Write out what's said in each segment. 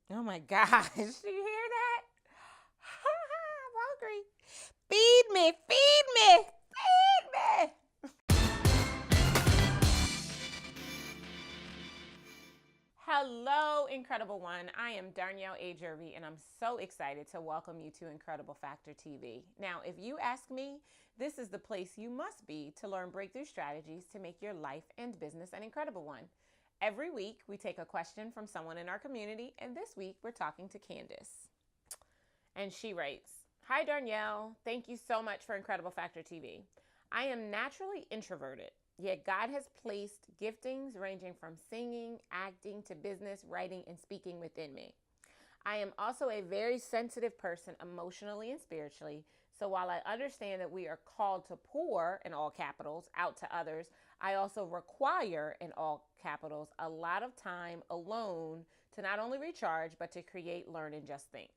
Oh my gosh. Do you hear that? I'm hungry. Feed me, feed me, feed me. Hello, Incredible One. I am Darnyelle Jervey, and I'm so excited to welcome you to Incredible Factor TV. Now, if you ask me, this is the place you must be to learn breakthrough strategies to make your life and business an incredible one. Every week, we take a question from someone in our community, and this week, we're talking to Candace. And she writes, Hi, Darnyelle. Thank you so much for Incredible Factor TV. I am naturally introverted, yet God has placed giftings ranging from singing, acting to business, writing, and speaking within me. I am also a very sensitive person emotionally and spiritually. So while I understand that we are called to pour, in all capitals, out to others, I also require, in all capitals, a lot of time alone to not only recharge, but to create, learn, and just think.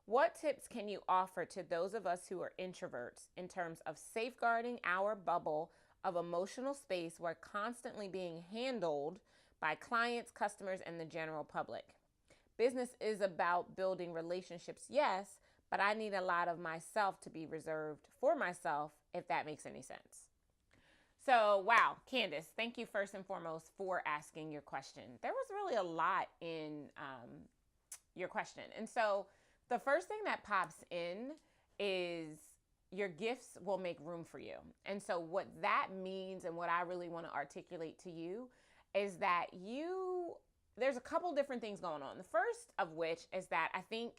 What tips can you offer to those of us who are introverts in terms of safeguarding our bubble of emotional space while constantly being handled by clients, customers, and the general public? Business is about building relationships, yes, but I need a lot of myself to be reserved for myself, if that makes any sense. So, wow, Candace, thank you first and foremost for asking your question. There was really a lot in your question. And so, the first thing that pops in is your gifts will make room for you. And so, what that means and what I really want to articulate to you is that there's a couple different things going on. The first of which is that I think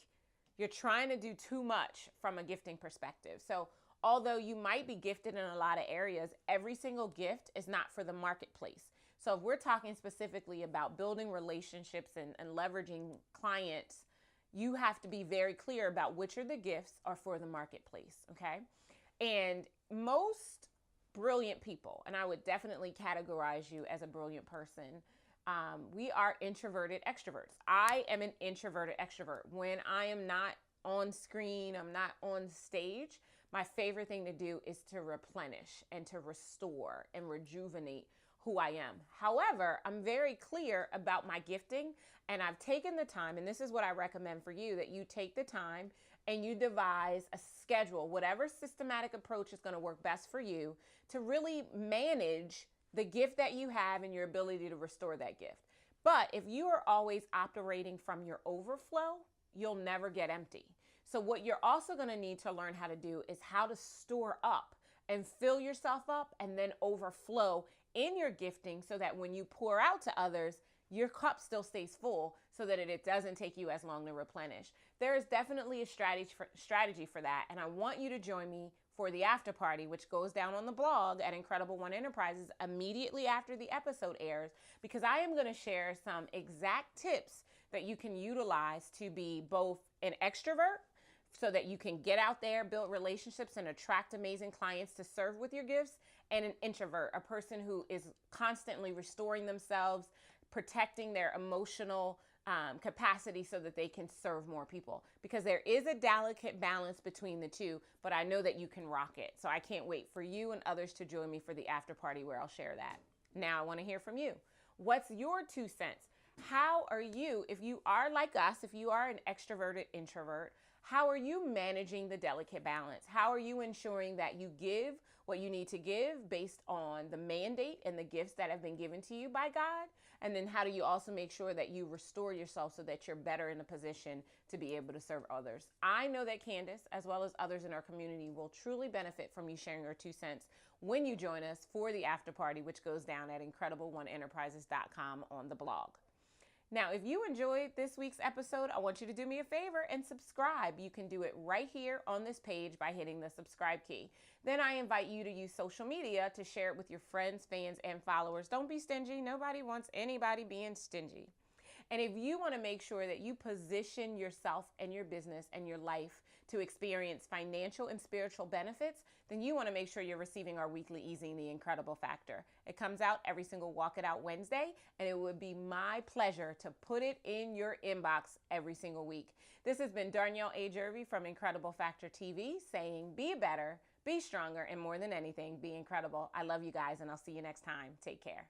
you're trying to do too much from a gifting perspective. So, although you might be gifted in a lot of areas, every single gift is not for the marketplace. So, if we're talking specifically about building relationships and leveraging clients, you have to be very clear about which of the gifts are for the marketplace, okay? And most brilliant people, and I would definitely categorize you as a brilliant person, we are introverted extroverts. I am an introverted extrovert. When I am not on screen, I'm not on stage, my favorite thing to do is to replenish and to restore and rejuvenate who I am. However, I'm very clear about my gifting, and I've taken the time, and this is what I recommend for you, that you take the time and you devise a schedule, whatever systematic approach is going to work best for you to really manage the gift that you have and your ability to restore that gift. But if you are always operating from your overflow, you'll never get empty. So what you're also going to need to learn how to do is how to store up and fill yourself up and then overflow in your gifting so that when you pour out to others, your cup still stays full so that it doesn't take you as long to replenish. There is definitely a strategy for that, and I want you to join me for the after party, which goes down on the blog at Incredible One Enterprises immediately after the episode airs, because I am going to share some exact tips that you can utilize to be both an extrovert so that you can get out there, build relationships, and attract amazing clients to serve with your gifts, and an introvert, a person who is constantly restoring themselves, protecting their emotional capacity so that they can serve more people. Because there is a delicate balance between the two, but I know that you can rock it. So I can't wait for you and others to join me for the after party where I'll share that. Now I want to hear from you. What's your 2 cents? How are you, if you are like us, if you are an extroverted introvert, how are you managing the delicate balance? How are you ensuring that you give what you need to give based on the mandate and the gifts that have been given to you by God? And then how do you also make sure that you restore yourself so that you're better in a position to be able to serve others? I know that Candace, as well as others in our community, will truly benefit from you sharing your 2 cents when you join us for the after party, which goes down at IncredibleOneEnterprises.com on the blog. Now, if you enjoyed this week's episode, I want you to do me a favor and subscribe. You can do it right here on this page by hitting the subscribe key. Then I invite you to use social media to share it with your friends, fans, and followers. Don't be stingy. Nobody wants anybody being stingy. And if you want to make sure that you position yourself and your business and your life to experience financial and spiritual benefits, then you want to make sure you're receiving our weekly Easing the Incredible Factor. It comes out every single Walk It Out Wednesday, and it would be my pleasure to put it in your inbox every single week. This has been Darnyelle Jervey from Incredible Factor TV saying be better, be stronger, and more than anything, be incredible. I love you guys, and I'll see you next time. Take care.